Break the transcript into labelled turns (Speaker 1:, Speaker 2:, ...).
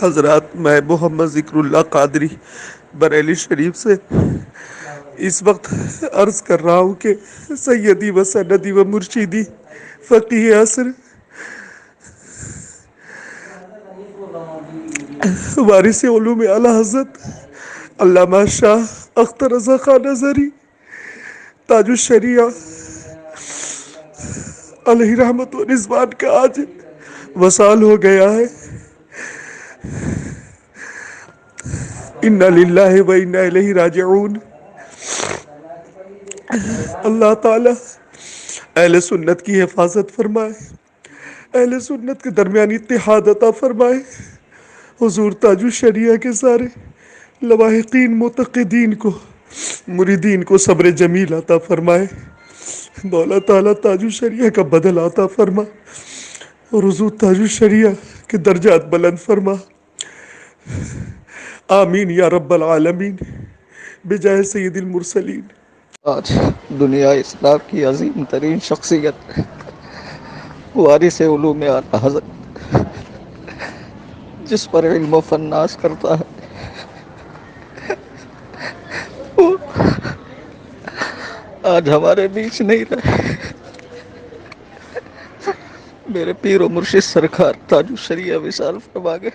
Speaker 1: حضرات، میں محمد ذکر اللہ قادری بریلی شریف سے اس وقت عرض کر رہا ہوں کہ سیدی و سندی و مرشدی فقیہ عصر وارث علوم اعلی حضرت علامہ شاہ اختر رضا خان ازہری تاج الشریعہ علیہ رحمت و رضوان کا آج وصال ہو گیا ہے۔ انا للہ و انا الیہ راجعون۔ اللہ تعالی اہل سنت کی حفاظت فرمائے، اہل سنت کے درمیان اتحاد عطا فرمائے، حضور تاج الشریعہ کے سارے لواحقین معتقدین کو مریدین کو صبر جمیل عطا فرمائے، مولا تعالیٰ تاج الشریعہ کا بدل عطا فرما اور حضور تاج الشریعہ کے درجات بلند فرما، آمین یا رب العالمین، بجائے سید المرسلین۔
Speaker 2: آج دنیا اسلام کی عظیم ترین شخصیت وارث علوم اعلی حضرت جس پر علم و فن ناز کرتا ہے، وہ آج ہمارے بیچ نہیں رہے۔ میرے پیر و مرشد سرکار تاج الشریعہ وصال فرما گئے۔